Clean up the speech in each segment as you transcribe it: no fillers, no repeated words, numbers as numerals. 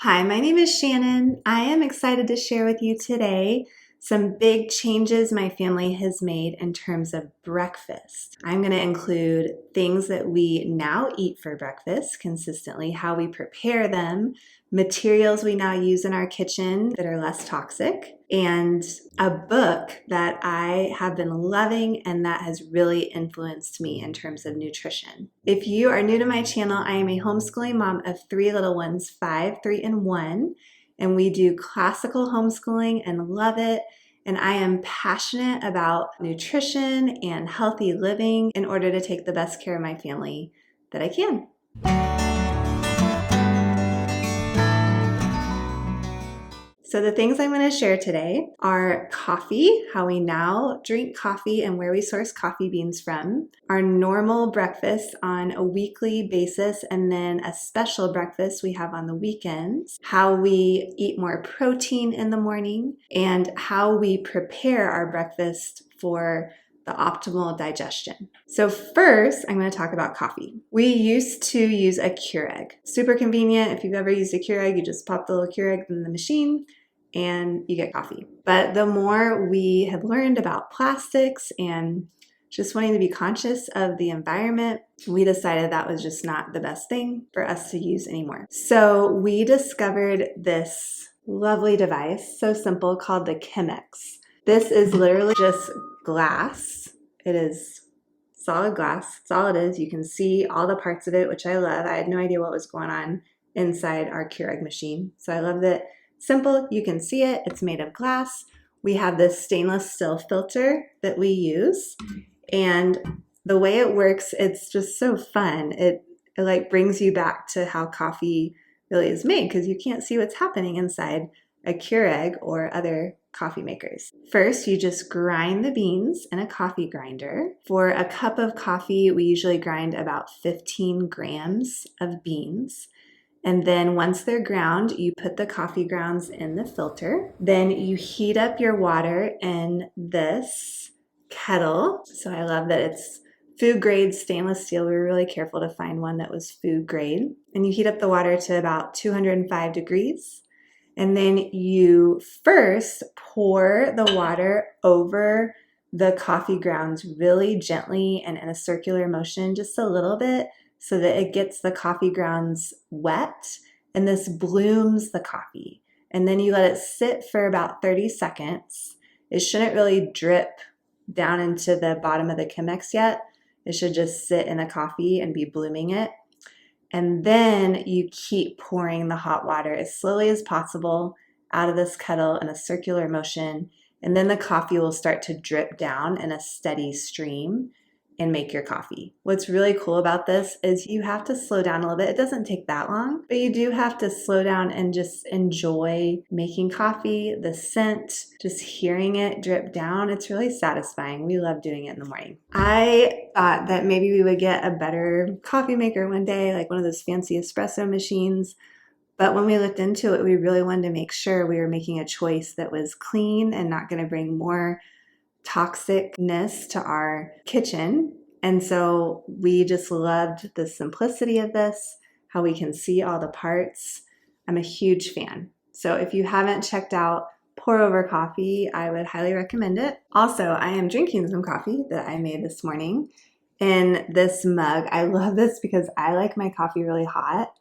Hi, my name is Shannon. I am excited to share with you today some big changes my family has made in terms of breakfast. I'm going to include things that we now eat for breakfast consistently, how we prepare them, materials we now use in our kitchen that are less toxic, and a book that I have been loving and that has really influenced me in terms of nutrition. If you are new to my channel, I am a homeschooling mom of 3 little ones, 5, 3, and 1. And we do classical homeschooling and love it. And I am passionate about nutrition and healthy living in order to take the best care of my family that I can. So the things I'm going to share today are coffee, how we now drink coffee and where we source coffee beans from, our normal breakfast on a weekly basis, and then a special breakfast we have on the weekends, how we eat more protein in the morning, and how we prepare our breakfast for the optimal digestion. So first, I'm going to talk about coffee. We used to use a Keurig. Super convenient. If you've ever used a Keurig, you just pop the little Keurig in the machine and you get coffee. But the more we have learned about plastics and just wanting to be conscious of the environment, we decided that was just not the best thing for us to use anymore. So we discovered this lovely device, so simple, called the Chemex. This is literally just glass. It is solid glass. That's all it is. You can see all the parts of it, which I love. I had no idea what was going on inside our Keurig machine. So I love that. Simple, you can see it, it's made of glass. We have this stainless steel filter that we use, and the way it works, it's just so fun. It like brings you back to how coffee really is made, because you can't see what's happening inside a Keurig or other coffee makers. First, you just grind the beans in a coffee grinder. For a cup of coffee, we usually grind about 15 grams of beans. And then once they're ground, you put the coffee grounds in the filter. Then you heat up your water in this kettle. So I love that it's food grade stainless steel. We were really careful to find one that was food grade. And you heat up the water to about 205 degrees. And then you first pour the water over the coffee grounds really gently and in a circular motion, just a little bit, so that it gets the coffee grounds wet, and this blooms the coffee. And then you let it sit for about 30 seconds. It shouldn't really drip down into the bottom of the Chemex yet. It should just sit in the coffee and be blooming it. And then you keep pouring the hot water as slowly as possible out of this kettle in a circular motion. And then the coffee will start to drip down in a steady stream and make your coffee. What's really cool about this is you have to slow down a little bit. It doesn't take that long, but you do have to slow down and just enjoy making coffee, the scent, just hearing it drip down. It's really satisfying. We love doing it in the morning. I thought that maybe we would get a better coffee maker one day, like one of those fancy espresso machines. But when we looked into it, we really wanted to make sure we were making a choice that was clean and not going to bring more toxicness to our kitchen. And so we just loved the simplicity of this, how we can see all the parts. I'm a huge fan. So if you haven't checked out Pour Over Coffee, I would highly recommend it. Also, I am drinking some coffee that I made this morning in this mug. I love this because I like my coffee really hot.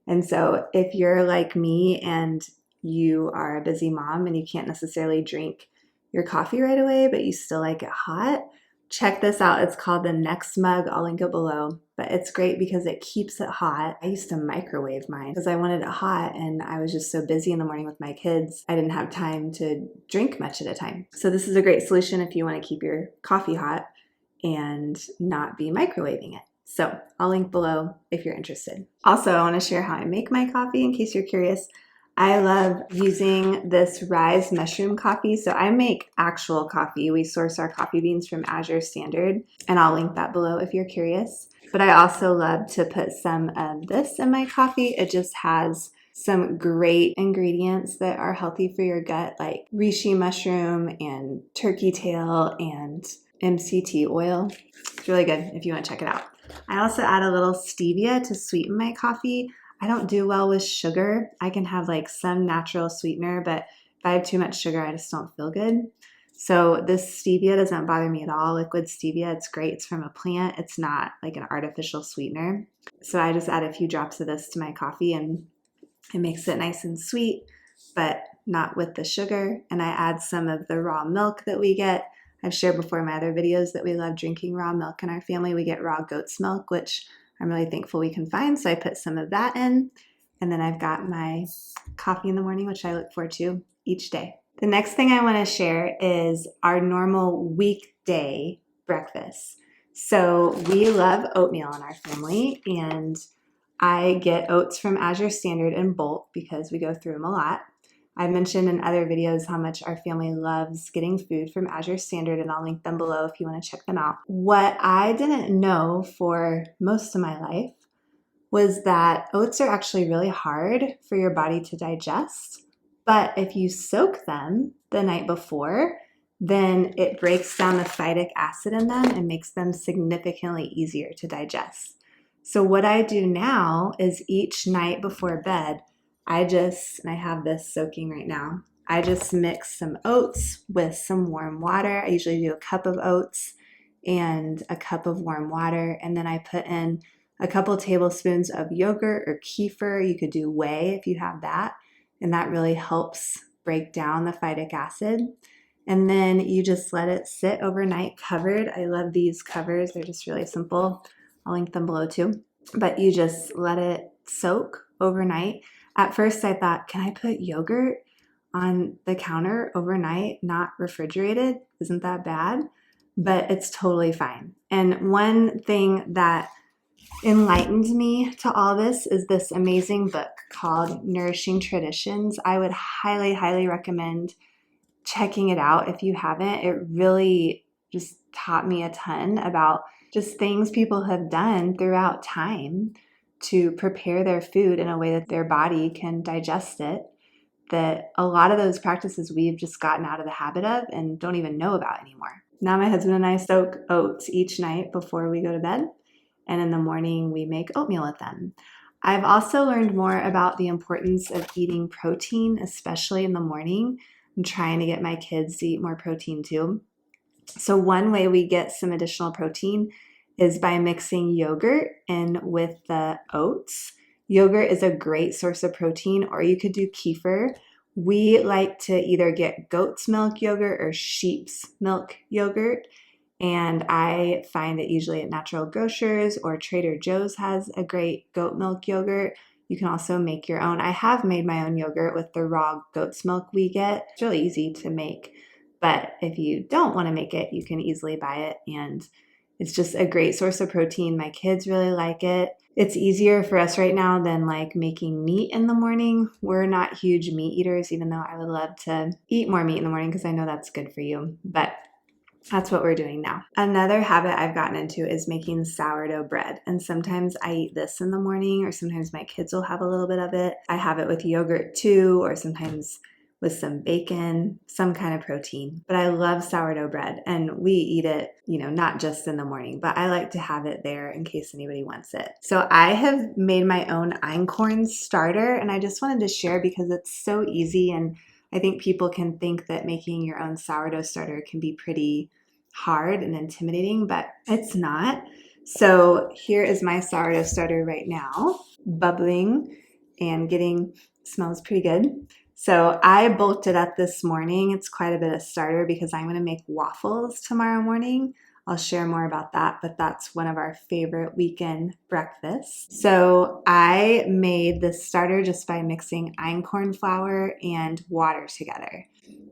And so if you're like me and you are a busy mom and you can't necessarily drink your coffee right away, but you still like it hot, check this out. It's called the Next Mug. I'll link it below, but it's great because it keeps it hot. I used to microwave mine because I wanted it hot, and I was just so busy in the morning with my kids. I didn't have time to drink much at a time. So this is a great solution if you want to keep your coffee hot and not be microwaving it. So I'll link below if you're interested. Also, I want to share how I make my coffee in case you're curious. I love using this Rise mushroom coffee. So I make actual coffee. We source our coffee beans from Azure Standard, and I'll link that below if you're curious. But I also love to put some of this in my coffee. It just has some great ingredients that are healthy for your gut, like reishi mushroom and turkey tail and MCT oil. It's really good if you want to check it out. I also add a little stevia to sweeten my coffee. I don't do well with sugar. I can have like some natural sweetener, but if I have too much sugar, I just don't feel good. So this stevia doesn't bother me at all. Liquid stevia, it's great. It's from a plant. It's not like an artificial sweetener. So I just add a few drops of this to my coffee and it makes it nice and sweet, but not with the sugar. And I add some of the raw milk that we get. I've shared before in my other videos that we love drinking raw milk in our family. We get raw goat's milk, which I'm really thankful we can find. So I put some of that in. And then I've got my coffee in the morning, which I look forward to each day. The next thing I want to share is our normal weekday breakfast. So we love oatmeal in our family, and I get oats from Azure Standard in bulk because we go through them a lot. I've mentioned in other videos how much our family loves getting food from Azure Standard, and I'll link them below if you want to check them out. What I didn't know for most of my life was that oats are actually really hard for your body to digest. But if you soak them the night before, then it breaks down the phytic acid in them and makes them significantly easier to digest. So what I do now is each night before bed, and I have this soaking right now, I just mix some oats with some warm water. I usually do a cup of oats and a cup of warm water, and then I put in a couple tablespoons of yogurt or kefir. You could do whey if you have that, and that really helps break down the phytic acid. And then you just let it sit overnight covered. I love these covers. They're just really simple. I'll link them below too. But you just let it soak overnight. At first I thought, can I put yogurt on the counter overnight, not refrigerated? Isn't that bad? But it's totally fine. And one thing that enlightened me to all this is this amazing book called Nourishing Traditions. I would highly, highly recommend checking it out if you haven't. It really just taught me a ton about just things people have done throughout time to prepare their food in a way that their body can digest it, that a lot of those practices we've just gotten out of the habit of and don't even know about anymore. Now my husband and I soak oats each night before we go to bed, and in the morning we make oatmeal with them. I've also learned more about the importance of eating protein, especially in the morning. I'm trying to get my kids to eat more protein too. So one way we get some additional protein is by mixing yogurt in with the oats. Yogurt is a great source of protein, or you could do kefir. We like to either get goat's milk yogurt or sheep's milk yogurt. And I find it usually at Natural Grocers or Trader Joe's has a great goat milk yogurt. You can also make your own. I have made my own yogurt with the raw goat's milk we get. It's really easy to make. But if you don't want to make it, you can easily buy it. And it's just a great source of protein. My kids really like it. It's easier for us right now than like making meat in the morning. We're not huge meat eaters, even though I would love to eat more meat in the morning because I know that's good for you. But that's what we're doing now. Another habit I've gotten into is making sourdough bread. And sometimes I eat this in the morning, or sometimes my kids will have a little bit of it. I have it with yogurt too, or sometimes with some bacon, some kind of protein. But I love sourdough bread, and we eat it, not just in the morning, but I like to have it there in case anybody wants it. So I have made my own einkorn starter, and I just wanted to share because it's so easy, and I think people can think that making your own sourdough starter can be pretty hard and intimidating, but it's not. So here is my sourdough starter right now, bubbling and smells pretty good. So I bulked it up this morning. It's quite a bit of starter because I'm going to make waffles tomorrow morning. I'll share more about that, but that's one of our favorite weekend breakfasts. So I made this starter just by mixing einkorn flour and water together.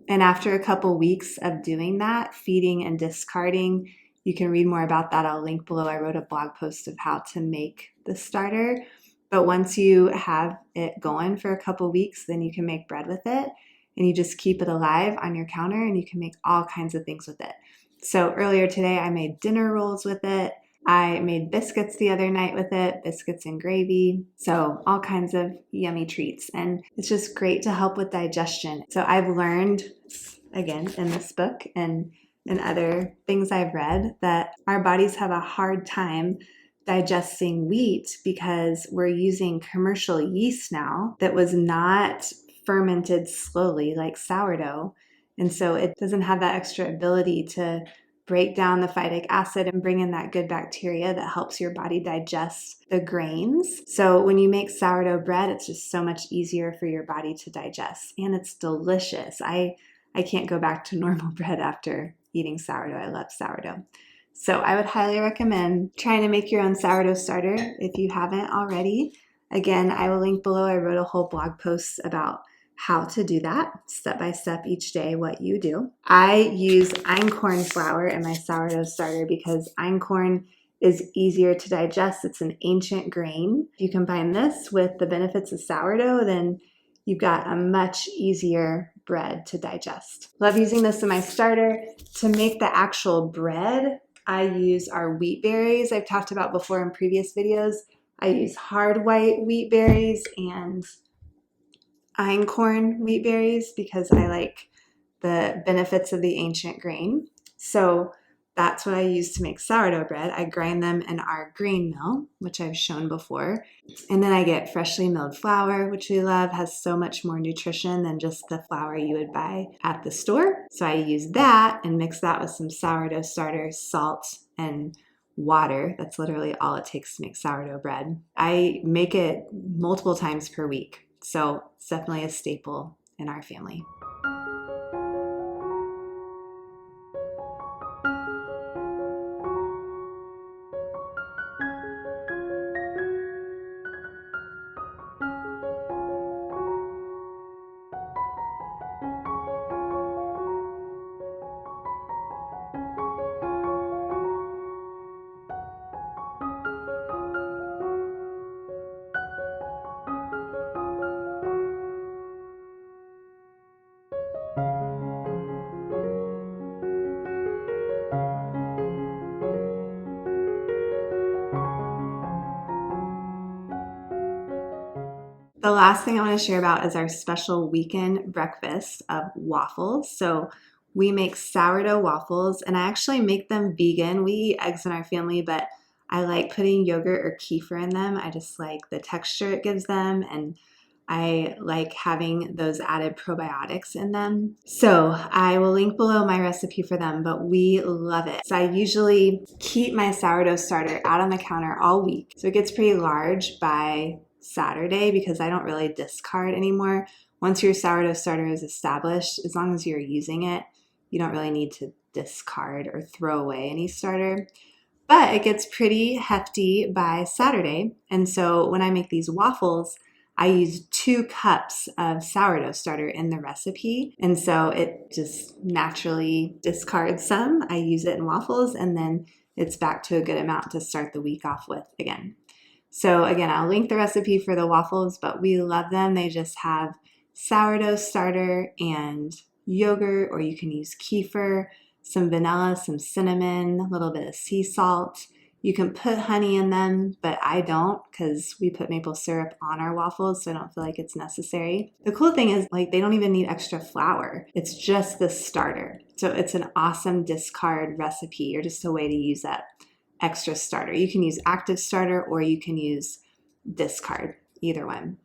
And after a couple weeks of doing that, feeding and discarding, you can read more about that. I'll link below. I wrote a blog post of how to make the starter. But once you have it going for a couple weeks, then you can make bread with it, and you just keep it alive on your counter, and you can make all kinds of things with it. So earlier today, I made dinner rolls with it. I made biscuits the other night with it, biscuits and gravy. So all kinds of yummy treats. And it's just great to help with digestion. So I've learned, again, in this book and in other things I've read, that our bodies have a hard time digesting wheat because we're using commercial yeast now that was not fermented slowly like sourdough. And so it doesn't have that extra ability to break down the phytic acid and bring in that good bacteria that helps your body digest the grains. So when you make sourdough bread, it's just so much easier for your body to digest, and it's delicious. I can't go back to normal bread after eating sourdough. I love sourdough. So I would highly recommend trying to make your own sourdough starter if you haven't already. Again, I will link below. I wrote a whole blog post about how to do that step by step each day, what you do. I use einkorn flour in my sourdough starter because einkorn is easier to digest. It's an ancient grain. If you combine this with the benefits of sourdough, then you've got a much easier bread to digest. Love using this in my starter. To make the actual bread, I use our wheat berries I've talked about before in previous videos. I use hard white wheat berries and einkorn wheat berries because I like the benefits of the ancient grain. So that's what I use to make sourdough bread. I grind them in our grain mill, which I've shown before. And then I get freshly milled flour, which we love, has so much more nutrition than just the flour you would buy at the store. So I use that and mix that with some sourdough starter, salt, and water. That's literally all it takes to make sourdough bread. I make it multiple times per week. So it's definitely a staple in our family. The last thing I want to share about is our special weekend breakfast of waffles. So we make sourdough waffles, and I actually make them vegan. We eat eggs in our family, but I like putting yogurt or kefir in them. I just like the texture it gives them, and I like having those added probiotics in them. So I will link below my recipe for them, but we love it. So I usually keep my sourdough starter out on the counter all week. So it gets pretty large by Saturday because I don't really discard anymore. Once your sourdough starter is established, as long as you're using it, you don't really need to discard or throw away any starter. But it gets pretty hefty by Saturday. And so when I make these waffles, I use 2 cups of sourdough starter in the recipe. And so it just naturally discards some. I use it in waffles, and then it's back to a good amount to start the week off with again. So again, I'll link the recipe for the waffles, but we love them. They just have sourdough starter and yogurt, or you can use kefir, some vanilla, some cinnamon, a little bit of sea salt. You can put honey in them, but I don't because we put maple syrup on our waffles, so I don't feel like it's necessary. The cool thing is, like, they don't even need extra flour. It's just the starter. So it's an awesome discard recipe, or just a way to use that extra starter. You can use active starter or you can use discard, either one.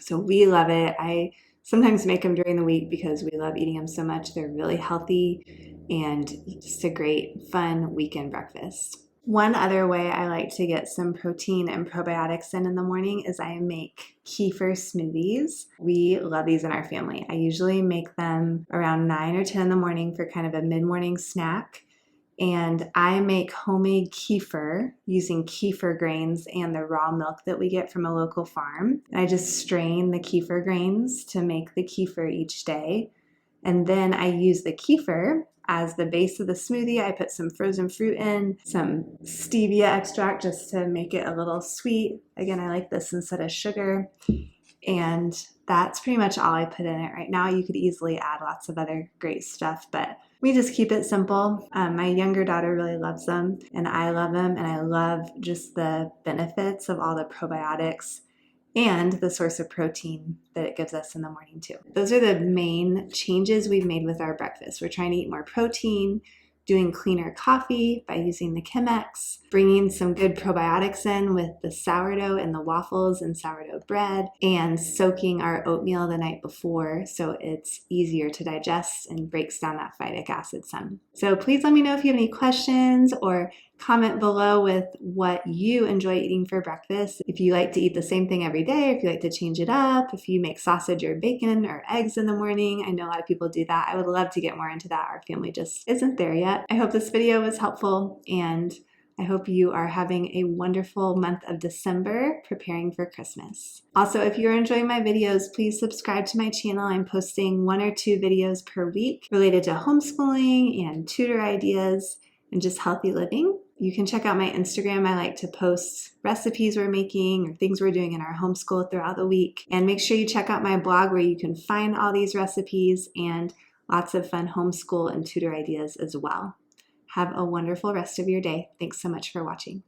So we love it. I sometimes make them during the week because we love eating them so much. They're really healthy and just a great, fun weekend breakfast. One other way I like to get some protein and probiotics in the morning is I make kefir smoothies. We love these in our family. I usually make them around 9 or 10 in the morning for kind of a mid-morning snack. And I make homemade kefir using kefir grains and the raw milk that we get from a local farm. And I just strain the kefir grains to make the kefir each day. And then I use the kefir as the base of the smoothie. I put some frozen fruit in, some stevia extract just to make it a little sweet. Again, I like this instead of sugar. And that's pretty much all I put in it right now. You could easily add lots of other great stuff, but we just keep it simple. My younger daughter really loves them, and I love them, and I love just the benefits of all the probiotics and the source of protein that it gives us in the morning too. Those are the main changes we've made with our breakfast. We're trying to eat more protein. doing cleaner coffee by using the Chemex, bringing some good probiotics in with the sourdough and the waffles and sourdough bread, and soaking our oatmeal the night before so it's easier to digest and breaks down that phytic acid some. So please let me know if you have any questions, or comment below with what you enjoy eating for breakfast. If you like to eat the same thing every day, if you like to change it up, if you make sausage or bacon or eggs in the morning. I know a lot of people do that. I would love to get more into that. Our family just isn't there yet. I hope this video was helpful, and I hope you are having a wonderful month of December preparing for Christmas. Also, if you're enjoying my videos, please subscribe to my channel. I'm posting 1 or 2 videos per week related to homeschooling and tutor ideas and just healthy living. You can check out my Instagram. I like to post recipes we're making or things we're doing in our homeschool throughout the week. And make sure you check out my blog where you can find all these recipes and lots of fun homeschool and tutor ideas as well. Have a wonderful rest of your day. Thanks so much for watching.